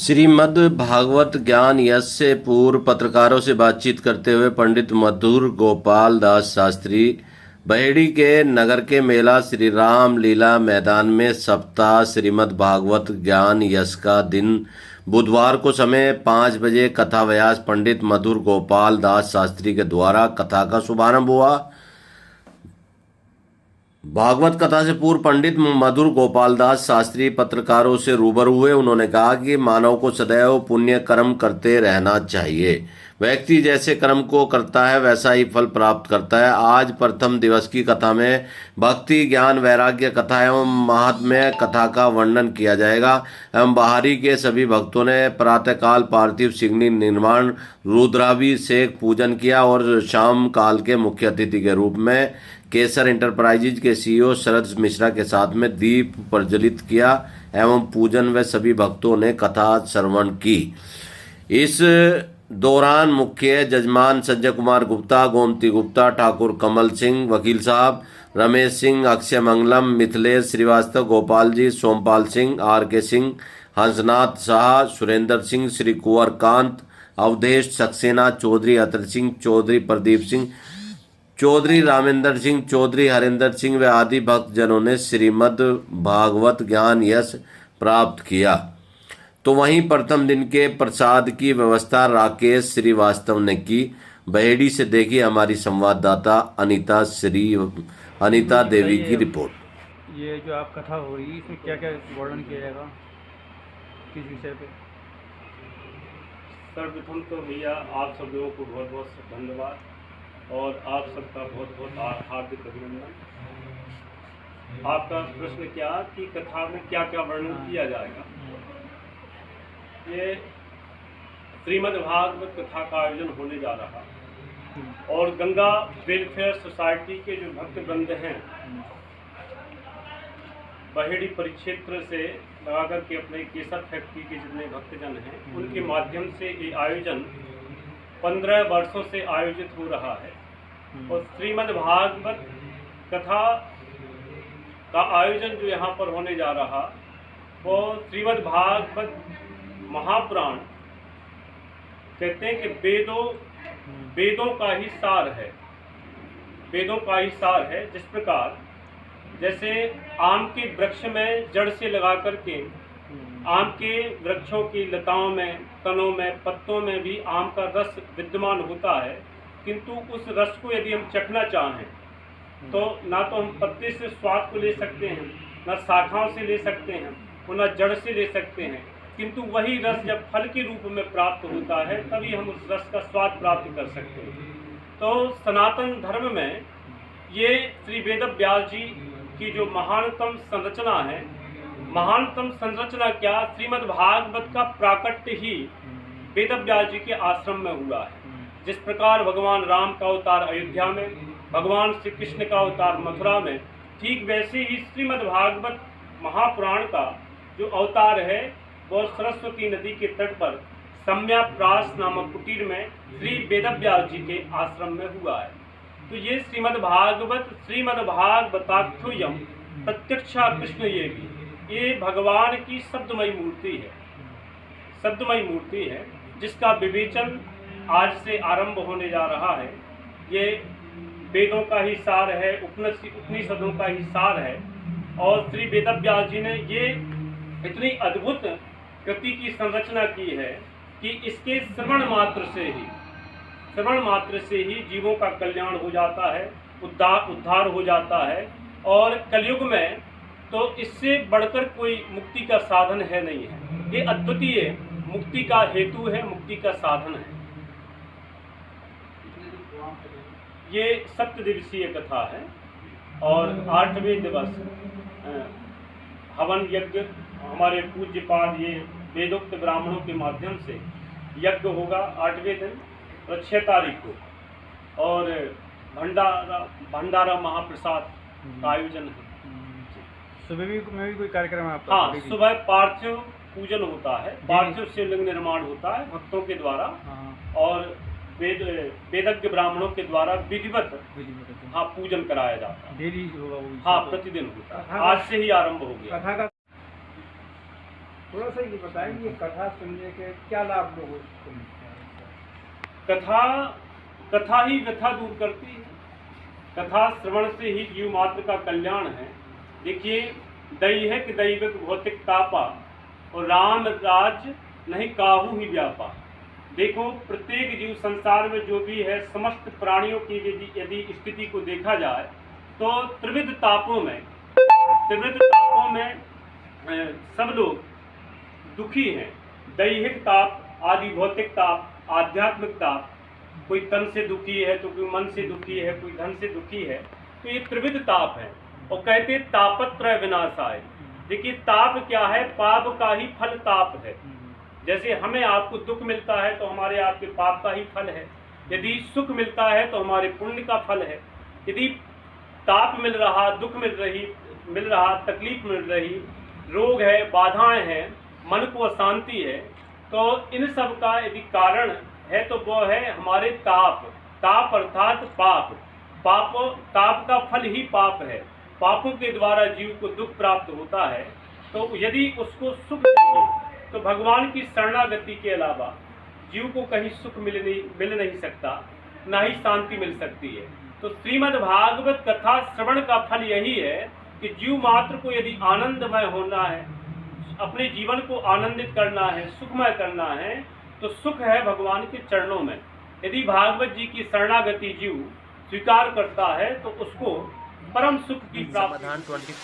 श्रीमद् भागवत ज्ञान यश से पूर्व पत्रकारों से बातचीत करते हुए पंडित मधुर गोपाल दास शास्त्री बहेड़ी के नगर के मेला श्री राम लीला मैदान में सप्ताह श्रीमद् भागवत ज्ञान यश का दिन बुधवार को समय 5 बजे कथा व्यास पंडित मधुर गोपाल दास शास्त्री के द्वारा कथा का शुभारंभ हुआ। भागवत कथा से पूर्व पंडित मधुर गोपाल दास शास्त्री पत्रकारों से रूबरू हुए। उन्होंने कहा कि मानव को सदैव पुण्य कर्म करते रहना चाहिए। व्यक्ति जैसे कर्म को करता है वैसा ही फल प्राप्त करता है। आज प्रथम दिवस की कथा में भक्ति ज्ञान वैराग्य कथा एवं महात्म्य कथा का वर्णन किया जाएगा एवं बाहरी के सभी भक्तों ने प्रातःकाल पार्थिव शिवलिंग निर्माण रुद्राभिषेक पूजन किया और शाम काल के मुख्य अतिथि के रूप में केसर इंटरप्राइजेज के सीईओ शरद मिश्रा के साथ में दीप प्रज्वलित किया एवं पूजन व सभी भक्तों ने कथा श्रवण की। इस दौरान मुख्य जजमान संजय कुमार गुप्ता, गोमती गुप्ता, ठाकुर कमल सिंह, वकील साहब रमेश सिंह, अक्षय मंगलम, मिथिलेश श्रीवास्तव, गोपाल जी, सोमपाल सिंह, आर के सिंह, हंसनाथ शाह, सुरेंद्र सिंह, श्री कुंवर कांत, अवधेश सक्सेना, चौधरी अतर सिंह, चौधरी प्रदीप सिंह, चौधरी रामेंद्र सिंह, चौधरी हरिंदर सिंह व आदि भक्त जनों ने श्रीमद् भागवत ज्ञान यश प्राप्त किया। तो वहीं प्रथम दिन के प्रसाद की व्यवस्था राकेश श्रीवास्तव ने की। बहेड़ी से देखी हमारी संवाददाता अनीता देवी की रिपोर्ट। ये जो आप कथा हो रही है इसमें क्या क्या वर्णन किया जाएगा, किस विषय पे? सर्वप्रथम तो भैया आप सब लोगों को बहुत बहुत धन्यवाद और आप सबका बहुत बहुत हार्दिक अभिनंदन। आपका प्रश्न क्या कि कथा में क्या क्या वर्णन किया जाएगा। ये श्रीमद् भागवत कथा का आयोजन होने जा रहा और गंगा वेलफेयर सोसाइटी के जो भक्तवृंद हैं बहेड़ी परिक्षेत्र से लगाकर के अपने केसर फैक्ट्री के जितने भक्तजन हैं उनके माध्यम से ये आयोजन 15 वर्षों से आयोजित हो रहा है। और श्रीमद् भागवत कथा का आयोजन जो यहाँ पर होने जा रहा वो श्रीमद् भागवत महापुराण कहते हैं कि वेदों का ही सार है। वेदों का ही सार है। जिस प्रकार जैसे आम के वृक्ष में जड़ से लगा करके आम के वृक्षों की लताओं में, तनों में, पत्तों में भी आम का रस विद्यमान होता है, किंतु उस रस को यदि हम चखना चाहें तो ना तो हम पत्ते से स्वाद को ले सकते हैं, ना शाखाओं से ले सकते हैं और ना जड़ से ले सकते हैं, किंतु वही रस जब फल के रूप में प्राप्त होता है तभी हम उस रस का स्वाद प्राप्त कर सकते हैं। तो सनातन धर्म में ये श्री वेद व्यास जी की जो महानतम संरचना है, महानतम संरचना क्या, श्रीमद् भागवत का प्राकट्य ही वेद व्यास जी के आश्रम में हुआ है। जिस प्रकार भगवान राम का अवतार अयोध्या में, भगवान श्री कृष्ण का अवतार मथुरा में, ठीक वैसे ही श्रीमद् भागवत महापुराण का जो अवतार है वो सरस्वती नदी के तट पर सम्याप्रास नामक कुटीर में श्री वेद व्यास जी के आश्रम में हुआ है। तो ये श्रीमद् भागवताख्योयम प्रत्यक्षा कृष्ण ये भगवान की शब्दमयी मूर्ति है, शब्दमयी मूर्ति है जिसका विवेचन आज से आरंभ होने जा रहा है। ये वेदों का ही सार है, उपनिषदों का ही सार है और श्री वेद व्यास जी ने ये इतनी अद्भुत कृति की संरचना की है कि इसके श्रवण मात्र से ही जीवों का कल्याण हो जाता है, उद्धार हो जाता है। और कलयुग में तो इससे बढ़कर कोई मुक्ति का साधन है नहीं है। ये अद्वितीय मुक्ति का हेतु है, मुक्ति का साधन है। ये 7 दिवसीय कथा है और 8वें दिवस हवन यज्ञ हमारे पूज्यपाद ये वेदोक्त ब्राह्मणों के माध्यम से यज्ञ होगा 8वें दिन और 6 तारीख को, और भंडारा महाप्रसाद का आयोजन है। सुबह में भी कोई कार्यक्रम है आपका? हाँ, सुबह पार्थिव पूजन होता है, पार्थिव शिवलिंग निर्माण होता है भक्तों के द्वारा और वेदज्ञ ब्राह्मणों के द्वारा विधिवत हाँ पूजन कराया जाता है। डेली होगा वो? हाँ, प्रतिदिन होता है। आज से ही आरंभ हो गया। थोड़ा सा ये बताएं ये कथा सुनने के क्या लाभ लोगों को मिलते हैं? कथा ही व्यथा दूर करती है। कथा श्रवण से ही जीव मात्र का कल्याण है। देखिए, दैहिक दैविक भौतिक तापा और राम राज नहीं काहू ही व्यापा। देखो, प्रत्येक जीव संसार में जो भी है, समस्त प्राणियों की यदि स्थिति को देखा जाए तो त्रिविध तापों में सब लोग दुखी हैं। दैहिक ताप, आदि भौतिक ताप, आध्यात्मिक ताप। कोई तन से दुखी है तो कोई मन से दुखी है, कोई धन से दुखी है। तो ये त्रिविध ताप है। और कहते तापत्रय विनाशाय। देखिए, ताप क्या है? पाप का ही फल ताप है। जैसे हमें आपको दुख मिलता है तो हमारे आपके पाप का ही फल है। यदि सुख मिलता है तो हमारे पुण्य का फल है। यदि ताप मिल रहा, दुख मिल रहा, तकलीफ मिल रही, रोग है, बाधाएं हैं, मन को अशांति है, तो इन सब का यदि कारण है तो वो है हमारे ताप अर्थात पाप। ताप का फल ही पाप है। पापों के द्वारा जीव को दुख प्राप्त होता है। तो यदि उसको सुख चाहिए तो भगवान की शरणागति के अलावा जीव को कहीं सुख मिल नहीं सकता, ना ही शांति मिल सकती है। तो श्रीमद् भागवत कथा श्रवण का फल यही है कि जीव मात्र को यदि आनंदमय होना है, अपने जीवन को आनंदित करना है, सुखमय करना है, तो सुख है भगवान के चरणों में। यदि भागवत जी की शरणागति जीव स्वीकार करता है तो उसको परम सुख की प्राप्ति। समाधान 24